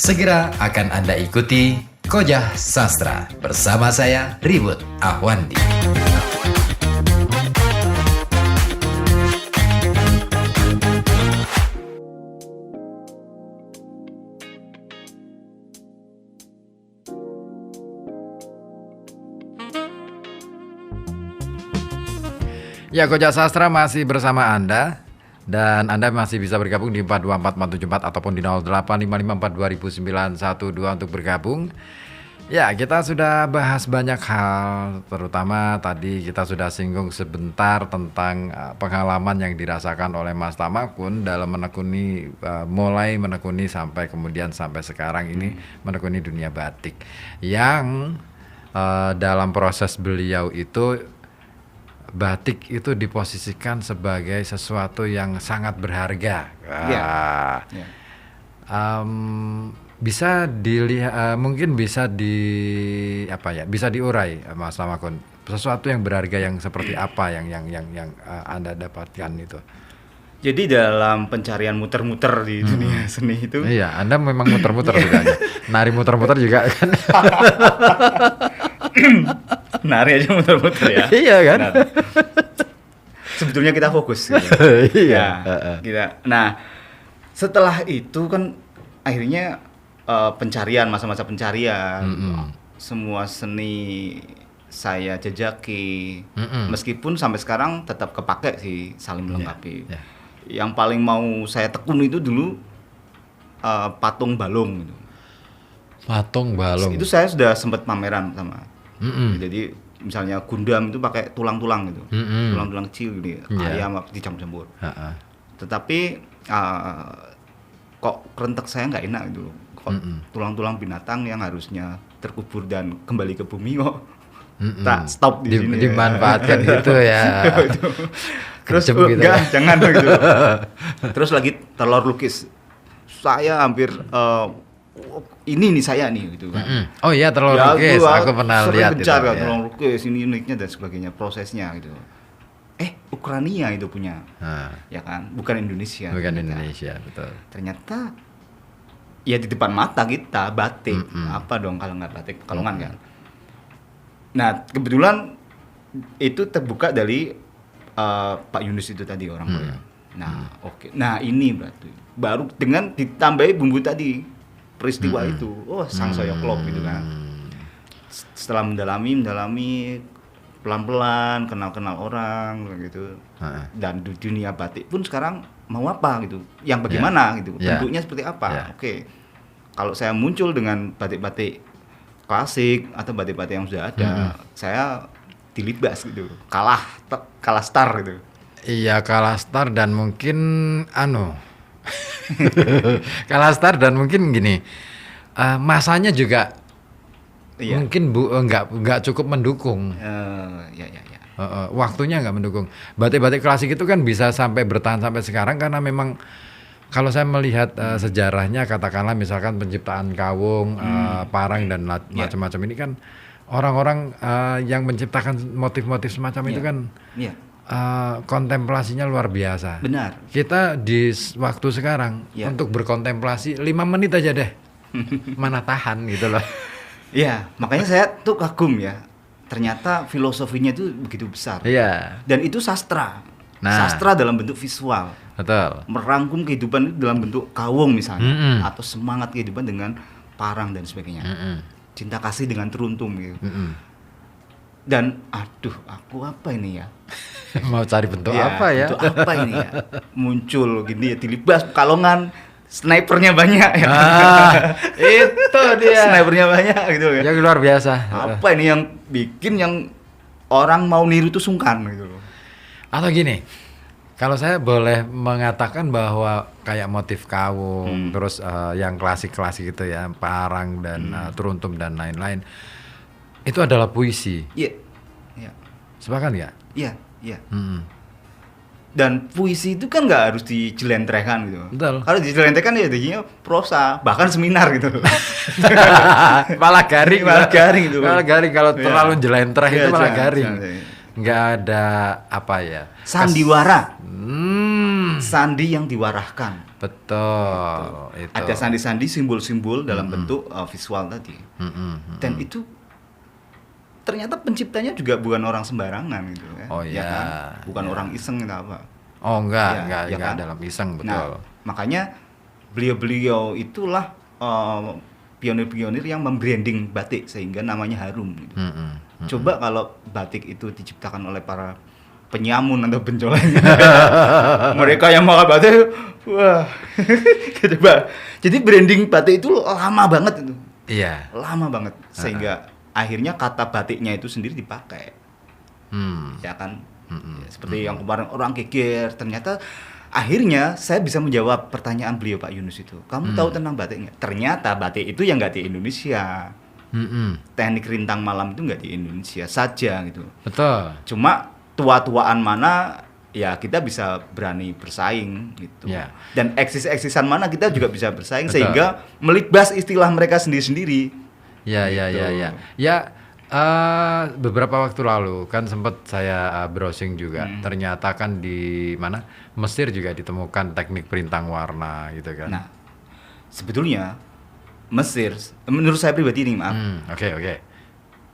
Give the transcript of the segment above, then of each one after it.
Segera akan Anda ikuti Kojah Sastra bersama saya Ribut Ahwandi. Ya, Kojah Sastra masih bersama Anda. Dan Anda masih bisa bergabung di 424474 ataupun di 0855420912 untuk bergabung. Ya, kita sudah bahas banyak hal, terutama tadi kita sudah singgung sebentar tentang pengalaman yang dirasakan oleh Mas Tamakun dalam menekuni, mulai menekuni sampai kemudian sampai sekarang ini menekuni dunia batik. Yang dalam proses beliau itu batik itu diposisikan sebagai sesuatu yang sangat berharga. Bisa dilihat, mungkin bisa bisa diurai, Mas Tamakun. Sesuatu yang berharga yang seperti apa yang Anda dapatkan itu? Jadi dalam pencarian muter-muter di dunia seni itu. Iya, Anda memang muter-muter juga. Nari muter-muter juga kan. Nari aja muter-muter ya. Iya kan? Benar. Sebetulnya kita fokus gitu. Iya. Nah, setelah itu kan akhirnya pencarian, masa-masa pencarian. Semua seni saya jejaki. Meskipun sampai sekarang tetap kepake sih, saling melengkapi. Yang paling mau saya tekun itu dulu patung balong gitu. Patung balong. Itu saya sudah sempat pameran sama. Jadi misalnya Gundam itu pakai tulang-tulang gitu, tulang-tulang kecil gitu, ayam dicampur-campur. Tetapi kok kerentek saya nggak enak gitu, kok tulang-tulang binatang yang harusnya terkubur dan kembali ke bumi kok tak stop di sini. Dimanfaatkan gitu ya. Terus gitu enggak, jangan gitu. Terus lagi telur lukis, saya hampir ini nih saya nih gitu kan. Oh iya, telur lukis, aku pernah lihat itu. Kan, telur lukis ini uniknya dan sebagainya, prosesnya gitu. Ukraina itu punya, ya kan, bukan Indonesia. Bukan Indonesia, betul. Ternyata ya di depan mata kita batik, apa dong kalau nggak batik Pekalongan kan. Nah kebetulan itu terbuka dari Pak Yunus itu tadi orang Korea. Nah oke. Nah ini berarti baru dengan ditambahi bumbu tadi peristiwa itu, sang soyoklop gitu kan. Setelah mendalami pelan-pelan kenal orang gitu. Dan di dunia batik pun sekarang mau apa gitu, yang bagaimana gitu, bentuknya seperti apa. Oke. Kalau saya muncul dengan batik-batik klasik atau batik-batik yang sudah ada, saya dilibas gitu, kalah star gitu. Iya, kalah star dan mungkin kalah star dan mungkin gini, masanya juga mungkin nggak cukup mendukung. Waktunya nggak mendukung. Batik-batik klasik itu kan bisa sampai bertahan sampai sekarang karena memang kalau saya melihat sejarahnya, katakanlah misalkan penciptaan kawung, parang dan macam-macam ini kan orang-orang yang menciptakan motif-motif semacam itu kan kontemplasinya luar biasa. Benar. Kita di waktu sekarang untuk berkontemplasi 5 menit aja deh. Mana tahan gitu loh. Iya, makanya saya tuh kagum ya. Ternyata filosofinya itu begitu besar. Iya. Dan itu sastra. Sastra dalam bentuk visual. Betul. Merangkum kehidupan itu dalam bentuk kawung misalnya, atau semangat kehidupan dengan parang dan sebagainya. Cinta kasih dengan teruntum gitu. Dan aku apa ini ya? Mau cari bentuk apa ya? Bentuk apa ini ya? Muncul gini ya, dilibas Pekalongan, snipernya banyak ya. Itu dia. Snipernya banyak gitu ya. Yang luar biasa. Apa ini yang bikin yang orang mau niru itu sungkan gitu loh. Atau gini, kalau saya boleh mengatakan bahwa kayak motif kawung, terus yang klasik-klasik itu ya, parang dan teruntum dan lain-lain, itu adalah puisi. Iya. Sepakat nggak? Iya. Dan puisi itu kan nggak harus dijelentrehkan gitu. Betul. Kalau dijelentrehkan ya jadinya prosa, bahkan seminar gitu. Malah garing gitu. Malah garing kalau terlalu jelentreh itu malah garing. Nggak ada apa ya? Sandiwara. sandi yang diwarahkan. Betul. Itu. Ada sandi-sandi simbol-simbol dalam bentuk visual tadi. Dan itu ternyata penciptanya juga bukan orang sembarangan gitu kan. Oh Ya iya. kan? Bukan orang iseng atau apa. Oh enggak, Ya, ya enggak kan? dalam iseng, betul. Nah, makanya beliau-beliau itulah pionir-pionir yang membranding batik sehingga namanya harum gitu. Coba kalau batik itu diciptakan oleh para penyamun atau penjual mereka yang mau batik, wah. Coba. Jadi branding batik itu lama banget itu. Iya. Lama banget sehingga akhirnya kata batiknya itu sendiri dipakai. Ya kan? Ya, seperti yang kemarin orang geger, ternyata akhirnya saya bisa menjawab pertanyaan beliau Pak Yunus itu. Kamu tahu tentang batiknya? Ternyata batik itu yang nggak di Indonesia. Teknik rintang malam itu nggak di Indonesia saja gitu. Betul. Cuma tua-tuaan mana ya kita bisa berani bersaing gitu. Ya. Dan eksis-eksisan mana kita juga bisa bersaing Betul. sehingga melibas istilah mereka sendiri-sendiri. Ya, Gitu. Ya, beberapa waktu lalu kan sempat saya browsing juga. Ternyata kan di mana Mesir juga ditemukan teknik perintang warna gitu kan. Nah, sebetulnya Mesir, menurut saya pribadi nih, maaf, Oke.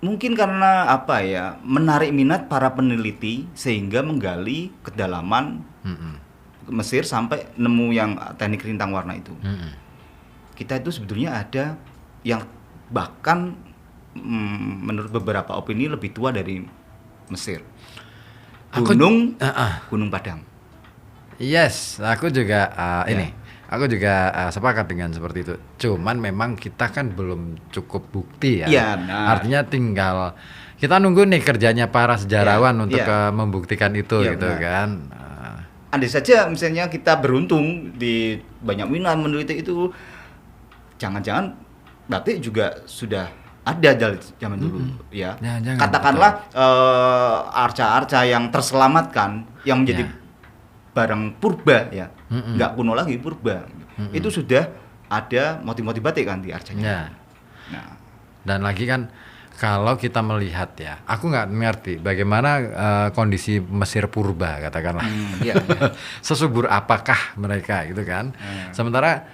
mungkin karena apa ya, menarik minat para peneliti sehingga menggali kedalaman Mesir sampai nemu yang teknik rintang warna itu. Kita itu sebetulnya ada yang bahkan menurut beberapa opini lebih tua dari Mesir. Gunung Padang. Yes, aku juga Aku juga sepakat dengan seperti itu. Cuman memang kita kan belum cukup bukti ya. Iya, benar. Artinya tinggal kita nunggu nih kerjanya para sejarawan Iya, untuk iya. membuktikan itu Iya, gitu benar. kan. Andai saja misalnya kita beruntung di banyak minat meneliti itu, jangan-jangan batik juga sudah ada dari zaman dulu ya. Jangan-jangan, Katakanlah arca-arca yang terselamatkan yang menjadi barang purba ya, nggak kuno lagi, purba. Itu sudah ada motif-motif batik kan di arcanya. Ya. Nah, Dan lagi kan kalau kita melihat ya, aku nggak ngerti bagaimana kondisi Mesir purba katakanlah. iya. Sesubur apakah mereka gitu kan. Sementara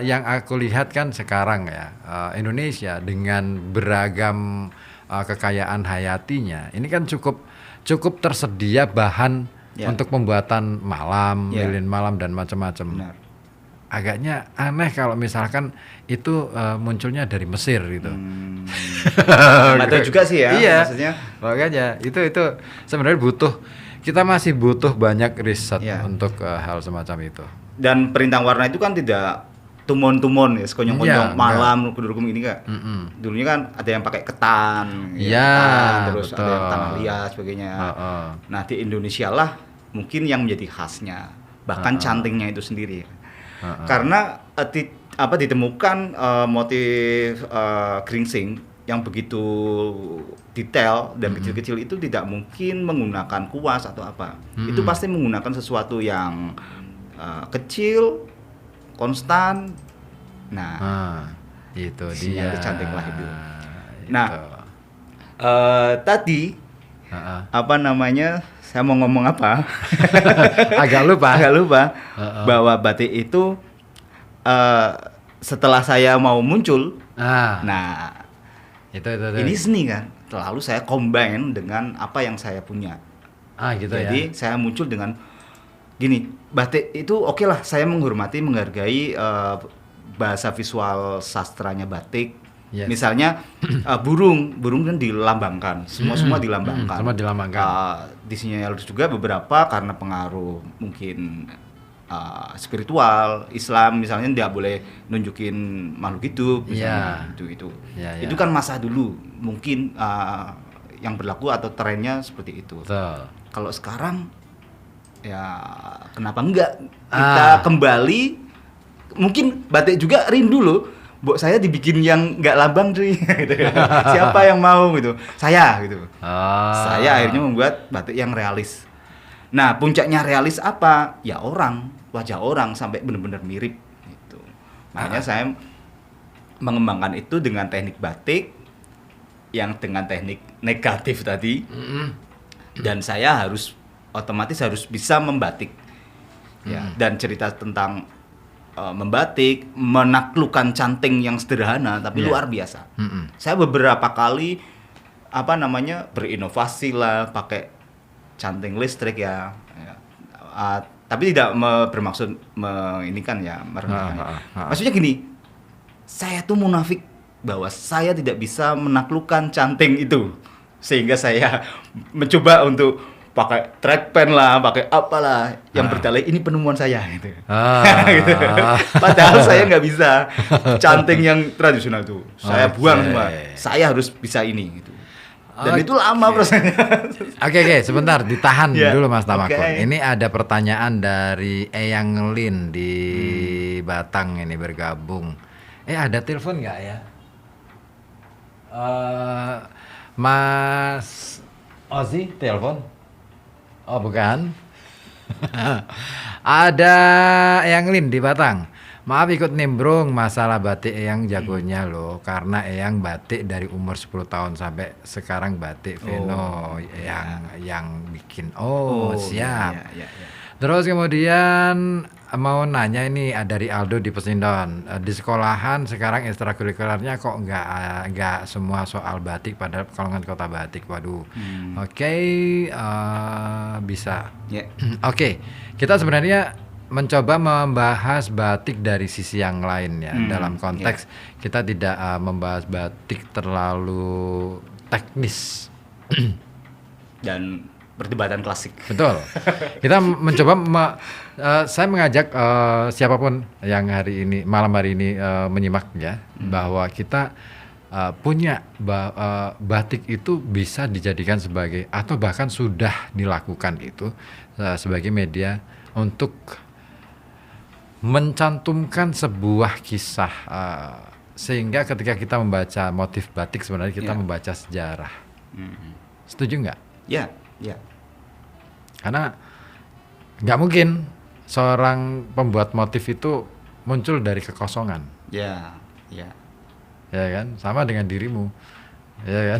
yang aku lihat kan sekarang ya, Indonesia dengan beragam kekayaan hayatinya, ini kan cukup tersedia bahan untuk pembuatan malam, lilin malam dan macam-macam. Benar. Agaknya aneh kalau misalkan itu munculnya dari Mesir gitu. Nggak tahu juga sih ya, Iya. maksudnya. Makanya itu sebenarnya kita masih butuh banyak riset Iya. untuk hal semacam itu. Dan perintang warna itu kan tidak tumon-tumon ya, sekonyong-konyong Iya, malam kudu-kudu ini enggak. Dulunya kan ada yang pakai ketan, Iya, ketan, terus ada yang betul. tangan liat sebagainya. Heeh. Nah, di Indonesia lah mungkin yang menjadi khasnya, bahkan cantingnya itu sendiri. Karena ditemukan motif geringsing yang begitu detail dan kecil-kecil itu tidak mungkin menggunakan kuas atau apa. Itu pasti menggunakan sesuatu yang kecil, konstan. Nah, Itu isinya dia. itu cantik lah itu. Itu. Nah, tadi Heeh. apa namanya? Saya mau ngomong apa? Agak lupa. Agak lupa bahwa batik itu setelah saya mau muncul, nah Itu. ini seni kan, lalu saya combine dengan apa yang saya punya. Gitu Jadi ya. saya muncul dengan gini, batik itu oke lah, saya menghargai bahasa visual sastranya batik. Yes. Misalnya burung kan dilambangkan, semua dilambangkan. Semua dilambangkan. Disinyalir juga beberapa karena pengaruh mungkin spiritual Islam, misalnya tidak boleh nunjukin makhluk hidup, misalnya itu. Ya. Itu kan masa dulu mungkin yang berlaku atau trennya seperti itu. Betul. Kalau sekarang ya kenapa enggak kita kembali, mungkin batik juga rindu loh. Mbok saya dibikin yang nggak lambang cuy gitu. Siapa yang mau gitu? Saya gitu. Saya akhirnya membuat batik yang realis. Nah, puncaknya realis apa? Ya wajah orang sampai benar-benar mirip gitu. Makanya saya mengembangkan itu dengan teknik batik yang dengan teknik negatif tadi. Dan saya otomatis harus bisa membatik ya. Dan cerita tentang membatik, menaklukkan canting yang sederhana tapi luar biasa. Saya beberapa kali berinovasi lah, pakai canting listrik ya. Tapi tidak bermaksud ini kan ya merendahkan. Maksudnya gini, saya tuh munafik bahwa saya tidak bisa menaklukkan canting itu, sehingga saya mencoba untuk pakai trackpen lah, pakai apalah yang berdalih ini penemuan saya gitu. Gitu. Padahal saya nggak bisa canting yang tradisional itu, saya buang semua. Saya harus bisa ini gitu. Dan itu lama prosesnya. Oke, sebentar ditahan dulu Mas Tamakun. Ini ada pertanyaan dari Eyang Lin di Batang ini bergabung. Ada telepon nggak ya? Mas Ozi telepon? Oh bukan. Ada Eyang Lin di Batang. Maaf ikut nimbrung masalah batik Eyang jagonya loh, karena Eyang batik dari umur 10 tahun sampai sekarang batik Veno yang bikin. Siap. Ya. Terus kemudian mau nanya ini dari Aldo di Pesindon. Di sekolahan sekarang ekstrakurikulernya kok nggak semua soal batik, padahal Pekalongan kota batik. Waduh. Oke, bisa. Oke, kita sebenarnya mencoba membahas batik dari sisi yang lain ya. Dalam konteks kita tidak membahas batik terlalu teknis dan perdebatan klasik. Betul. Kita mencoba saya mengajak siapapun yang malam hari ini menyimak ya, bahwa kita punya batik itu bisa dijadikan sebagai, atau bahkan sudah dilakukan itu sebagai media untuk mencantumkan sebuah kisah, sehingga ketika kita membaca motif batik sebenarnya kita membaca sejarah. Setuju nggak? Ya. Karena nggak mungkin seorang pembuat motif itu muncul dari kekosongan. Ya kan, sama dengan dirimu. Ya kan.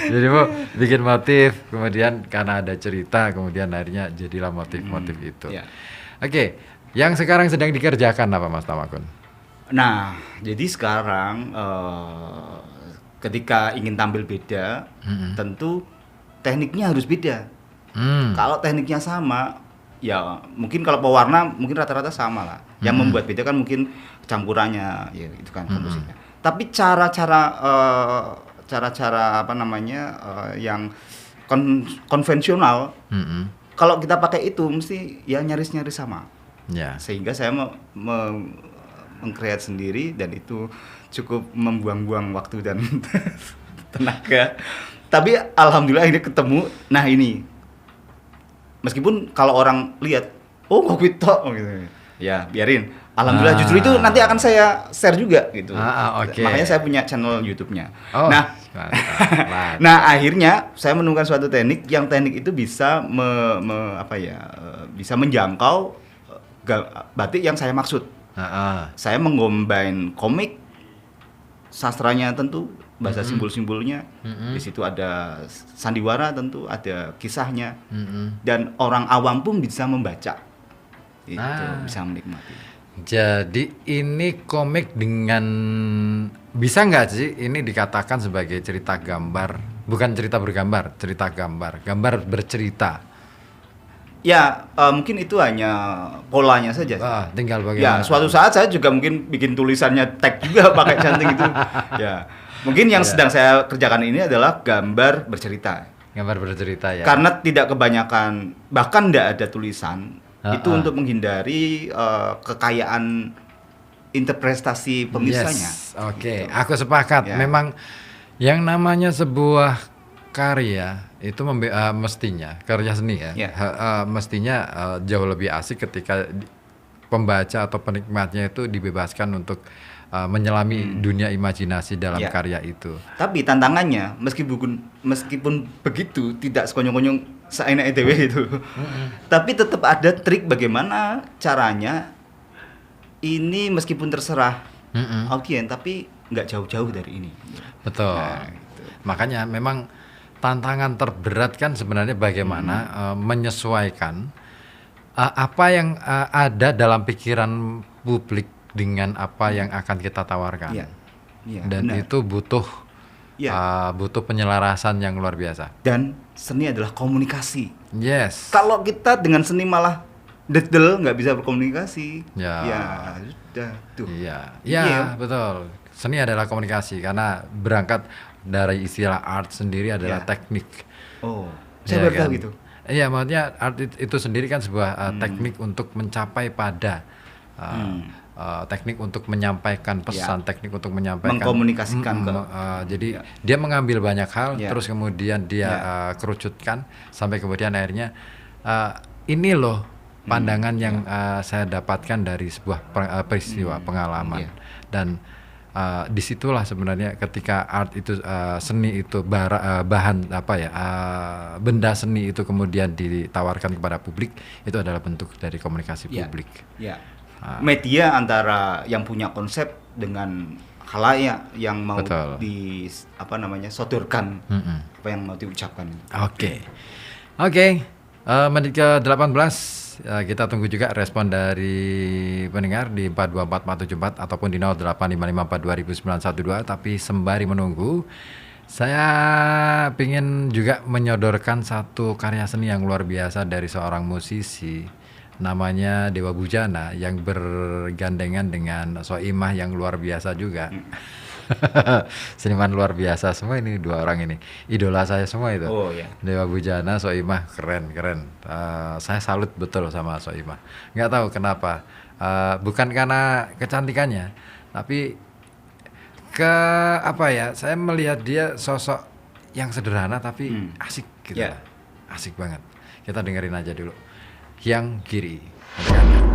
Dirimu bikin motif, kemudian karena ada cerita, kemudian akhirnya jadilah motif-motif itu. Oke. Yang sekarang sedang dikerjakan apa Mas Tamakun? Nah, jadi sekarang ketika ingin tampil beda, tentu tekniknya harus beda. Kalau tekniknya sama, ya mungkin kalau pewarna mungkin rata-rata sama lah. Yang membuat beda kan mungkin campurannya, ya itu kan komposisinya. Tapi cara-cara yang konvensional, kalau kita pakai itu mesti ya nyaris-nyaris sama. Sehingga saya meng-create sendiri, dan itu cukup membuang-buang waktu dan tenaga. Tapi alhamdulillah ini ketemu. Nah ini, meskipun kalau orang lihat, kopi tok gitu, ya biarin. Alhamdulillah justru itu nanti akan saya share juga gitu. Makanya saya punya channel YouTube-nya. Nah akhirnya saya menemukan suatu teknik itu bisa bisa menjangkau batik yang saya maksud. Saya mengcombine komik, sastranya tentu, bahasa simbol-simbolnya. Di situ ada sandiwara tentu, ada kisahnya. Dan orang awam pun bisa membaca. Itu bisa menikmati. Jadi ini komik dengan, bisa nggak sih ini dikatakan sebagai cerita gambar? Bukan cerita bergambar, cerita gambar bercerita. Ya, mungkin itu hanya polanya saja. Tinggal bagaimana. Ya, suatu saat saya juga mungkin bikin tulisannya tag juga pakai canting itu. Ya, mungkin yang sedang saya kerjakan ini adalah gambar bercerita. Gambar bercerita ya. Karena tidak kebanyakan, bahkan tidak ada tulisan. Itu untuk menghindari kekayaan interpretasi penulisannya. Oke, aku sepakat. Memang yang namanya sebuah karya itu mestinya karya seni ya, mestinya jauh lebih asik ketika pembaca atau penikmatnya itu dibebaskan untuk menyelami dunia imajinasi dalam karya itu. Tapi tantangannya meskipun begitu tidak sekonyong-konyong seenak EDW itu, tapi tetap ada trik bagaimana caranya ini meskipun terserah audien tapi nggak jauh-jauh dari ini. Betul. Gitu. Makanya memang tantangan terberat kan sebenarnya bagaimana menyesuaikan Apa yang ada dalam pikiran publik dengan apa yang akan kita tawarkan. Iya. Iya, Dan benar. itu butuh butuh penyelarasan yang luar biasa. Dan seni adalah komunikasi. Yes. Kalau kita dengan seni malah dedel, nggak bisa berkomunikasi. Ya. Ya sudah tuh. Iya, Iya. iya betul. Seni adalah komunikasi karena berangkat dari istilah art sendiri adalah Iya. teknik. Oh, Ya saya baru tahu kan? gitu. Iya, maksudnya art itu sendiri kan sebuah teknik untuk mencapai pada teknik untuk menyampaikan pesan, teknik untuk menyampaikan Mengkomunikasikan ke. jadi dia mengambil banyak hal, Ya. terus kemudian dia kerucutkan sampai kemudian akhirnya ini loh pandangan yang saya dapatkan dari sebuah peristiwa pengalaman. Iya. Dan disitulah sebenarnya ketika art itu seni itu bahan apa ya benda seni itu kemudian ditawarkan kepada publik, itu adalah bentuk dari komunikasi Ya. publik. Ya. Media antara yang punya konsep dengan khalayak yang mau Betul. sodorkan Mm-mm. apa yang mau diucapkan. Oke. Menit ke 18 kita tunggu juga respon dari pendengar di 424 ataupun di 0855420912. Tapi sembari menunggu, saya ingin juga menyodorkan satu karya seni yang luar biasa dari seorang musisi namanya Dewa Bujana yang bergandengan dengan Soimah yang luar biasa juga. Seniman luar biasa semua ini, dua orang ini idola saya semua itu. Oh ya. Dewa Bujana, Soimah, keren. Saya salut betul sama Soimah. Nggak tahu kenapa, bukan karena kecantikannya, tapi saya melihat dia sosok yang sederhana tapi asik gitu. Ya. Asik banget. Kita dengerin aja dulu. Yang Kiri. Untuk Anda.